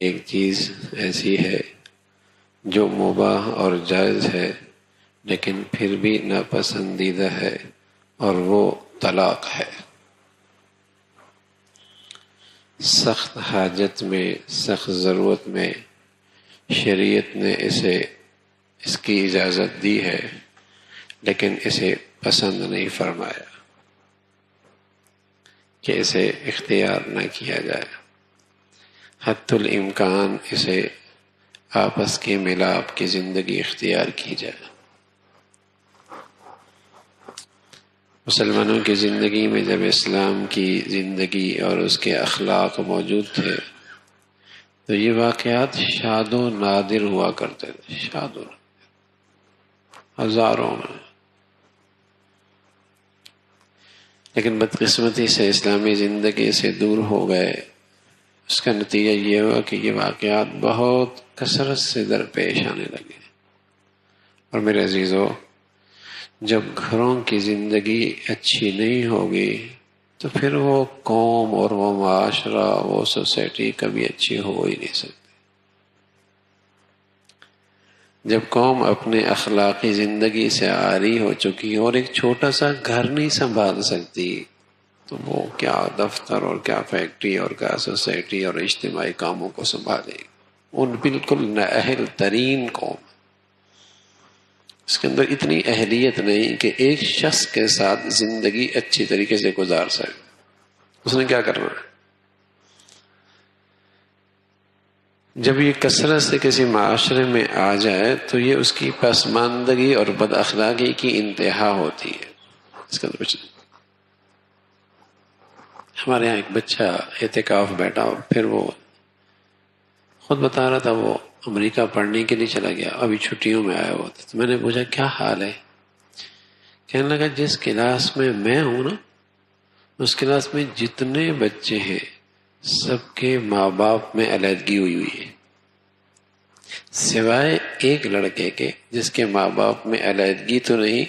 ایک چیز ایسی ہے جو مباح اور جائز ہے لیکن پھر بھی ناپسندیدہ ہے، اور وہ طلاق ہے۔ سخت حاجت میں، سخت ضرورت میں شریعت نے اس کی اجازت دی ہے، لیکن اسے پسند نہیں فرمایا کہ اسے اختیار نہ کیا جائے۔ حتی الامکان اسے آپس کے ملاپ کی زندگی اختیار کی جائے۔ مسلمانوں کی زندگی میں جب اسلام کی زندگی اور اس کے اخلاق موجود تھے تو یہ واقعات شاد و نادر ہوا کرتے تھے، شاد و نادر، ہزاروں میں۔ لیکن بدقسمتی سے اسلامی زندگی سے دور ہو گئے۔ اس کا نتیجہ یہ ہوا کہ یہ واقعات بہت کثرت سے درپیش آنے لگے۔ اور میرے عزیزو، جب گھروں کی زندگی اچھی نہیں ہوگی تو پھر وہ قوم اور وہ معاشرہ، وہ سوسائٹی کبھی اچھی ہو ہی نہیں سکتی۔ جب قوم اپنے اخلاقی زندگی سے عاری ہو چکی اور ایک چھوٹا سا گھر نہیں سنبھال سکتی تو وہ کیا دفتر اور کیا فیکٹری اور کیا سوسائٹی اور اجتماعی کاموں کو سنبھالے گی۔ ان بالکل نااہل ترین قوم، اس کے اندر اتنی اہلیت نہیں کہ ایک شخص کے ساتھ زندگی اچھی طریقے سے گزار سکے۔ اس نے کیا کرنا ہے؟ جب یہ کثرت سے کسی معاشرے میں آ جائے تو یہ اس کی پسماندگی اور بد اخلاقی کی انتہا ہوتی ہے۔ اس کا کچھ نہیں۔ ہمارے یہاں ایک بچہ اعتکاف بیٹھا، پھر وہ خود بتا رہا تھا وہ امریکہ پڑھنے کے لیے چلا گیا، ابھی چھٹیوں میں آیا ہوا تھا۔ تو میں نے پوچھا کیا حال ہے؟ کہنے لگا جس کلاس میں ہوں نا، اس کلاس میں جتنے بچے ہیں سب کے ماں باپ میں علیحدگی ہوئی ہوئی ہے، سوائے ایک لڑکے کے جس کے ماں باپ میں علیحدگی تو نہیں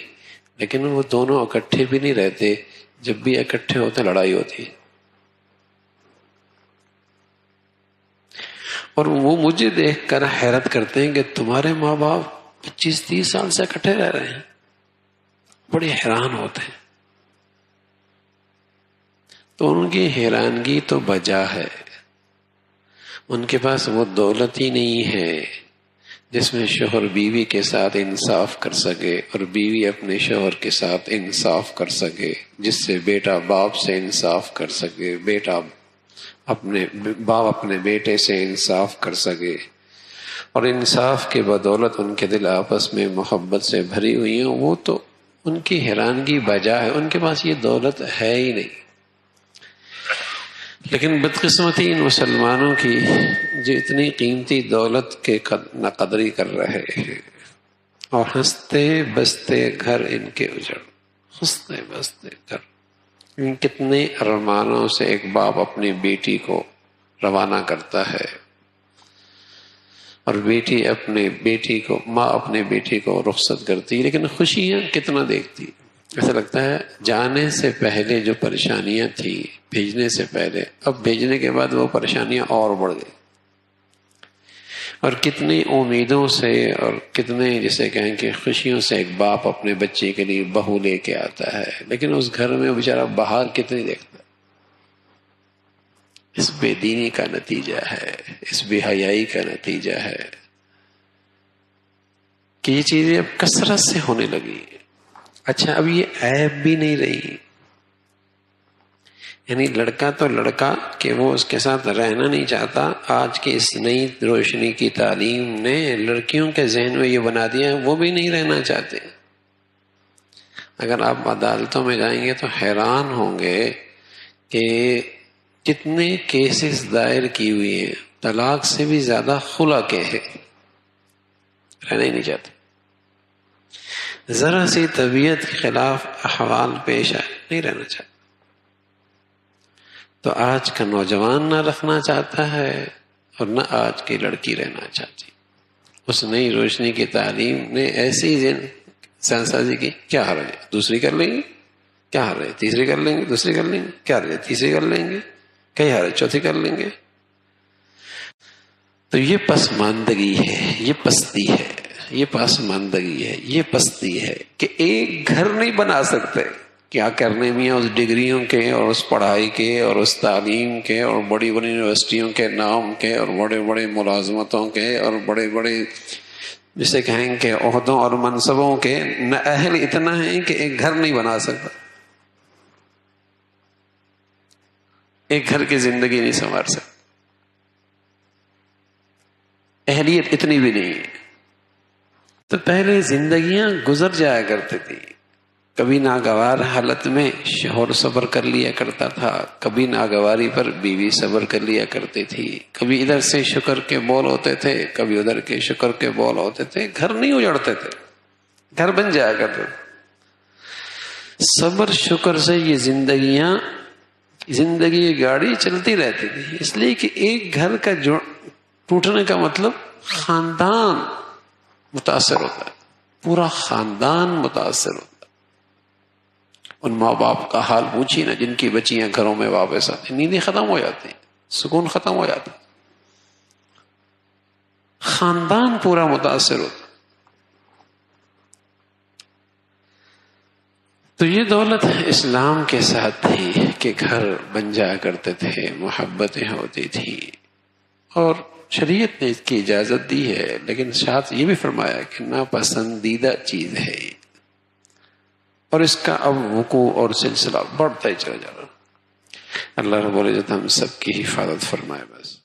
لیکن وہ دونوں اکٹھے بھی نہیں رہتے، جب بھی اکٹھے ہوتے لڑائی ہوتی ہے۔ اور وہ مجھے دیکھ کر حیرت کرتے ہیں کہ تمہارے ماں باپ 25-30 سال سے اکٹھے رہ رہے ہیں، بڑے حیران ہوتے ہیں۔ تو ان کی حیرانگی تو بجا ہے، ان کے پاس وہ دولت ہی نہیں ہے جس میں شوہر بیوی کے ساتھ انصاف کر سکے اور بیوی اپنے شوہر کے ساتھ انصاف کر سکے، جس سے بیٹا باپ سے انصاف کر سکے، باپ اپنے بیٹے سے انصاف کر سکے، اور انصاف کے بدولت ان کے دل آپس میں محبت سے بھری ہوئی ہیں۔ وہ تو ان کی حیرانگی بجا ہے، ان کے پاس یہ دولت ہے ہی نہیں۔ لیکن بدقسمتی ان مسلمانوں کی جو اتنی قیمتی دولت کے ناقدری کر رہے ہیں، اور ہنستے بستے گھر ان کے اجڑ، ہنستے بستے گھر۔ کتنے ارمانوں سے ایک باپ اپنی بیٹی کو روانہ کرتا ہے، اور ماں اپنے بیٹی کو رخصت کرتی ہے، لیکن خوشیاں کتنا دیکھتی۔ ایسا لگتا ہے جانے سے پہلے جو پریشانیاں تھیں، بھیجنے سے پہلے، اب بھیجنے کے بعد وہ پریشانیاں اور بڑھ گئی۔ اور کتنی امیدوں سے اور کتنے جسے کہیں کہ خوشیوں سے ایک باپ اپنے بچے کے لیے بہو لے کے آتا ہے، لیکن اس گھر میں بیچارہ بہار کتنی دیکھتا ہے۔ اس بے دینی کا نتیجہ ہے، اس بے حیائی کا نتیجہ ہے کہ یہ چیزیں اب کثرت سے ہونے لگی۔ اچھا، اب یہ عیب بھی نہیں رہی، یعنی لڑکا تو لڑکا کہ وہ اس کے ساتھ رہنا نہیں چاہتا۔ آج کی اس نئی روشنی کی تعلیم نے لڑکیوں کے ذہن میں یہ بنا دیا ہے وہ بھی نہیں رہنا چاہتے۔ اگر آپ عدالتوں میں جائیں گے تو حیران ہوں گے کہ کتنے کیسز دائر کی ہوئی ہیں، طلاق سے بھی زیادہ خلع کے ہیں، رہنا ہی نہیں چاہتے۔ ذرا سی طبیعت کے خلاف احوال پیش آئے نہیں رہنا چاہتے۔ تو آج کا نوجوان نہ رکھنا چاہتا ہے اور نہ آج کی لڑکی رہنا چاہتی۔ اس نئی روشنی کی تعلیم نے ایسی سازی کی، کیا حرج ہے دوسری کر لیں گے، کیا حرج ہے تیسری کر لیں گے، دوسری کر لیں گے، کیا حرج ہے تیسری کر لیں گے، کئی حرج چوتھی کر لیں گے۔ تو یہ پسماندگی ہے، یہ پستی ہے، یہ پسماندگی ہے، یہ پستی ہے کہ ایک گھر نہیں بنا سکتے. کیا کرنے میں اس ڈگریوں کے اور اس پڑھائی کے اور اس تعلیم کے اور بڑی بڑی یونیورسٹیوں کے نام کے اور بڑے بڑے ملازمتوں کے اور بڑے بڑے جسے کہیں کہ عہدوں اور منصبوں کے نہ اہل اتنا ہے کہ ایک گھر نہیں بنا سکتا، ایک گھر کی زندگی نہیں سنوار سکتا، اہلیت اتنی بھی نہیں ہے. تو پہلے زندگیاں گزر جایا کرتی تھی. کبھی ناگوار حالت میں شوہر صبر کر لیا کرتا تھا، کبھی ناگواری پر بیوی صبر کر لیا کرتی تھی، کبھی ادھر سے شکر کے بول ہوتے تھے، کبھی ادھر کے شکر کے بول ہوتے تھے. گھر نہیں اجڑتے تھے، گھر بن جایا کرتے تھے. صبر شکر سے یہ زندگی کی گاڑی چلتی رہتی تھی. اس لیے کہ ایک گھر کا ٹوٹنے کا مطلب خاندان متاثر ہوتا ہے، پورا خاندان متاثر ہوتا ہے. ان ماں باپ کا حال پوچھیے نا جن کی بچیاں گھروں میں واپس آتی، نیندیں ختم ہو جاتی، سکون ختم ہو جاتا، خاندان پورا متاثر ہوتا. تو یہ دولت اسلام کے ساتھ تھی کہ گھر بن جایا کرتے تھے، محبتیں ہوتی تھی، اور شریعت نے اس کی اجازت دی ہے. لیکن ساتھ یہ بھی فرمایا کہ ناپسندیدہ چیز ہے اور اس کا اب وقوع اور سلسلہ بڑھتا ہی چلا جا رہا. اللہ رب العزت ہم سب کی حفاظت فرمائے. بس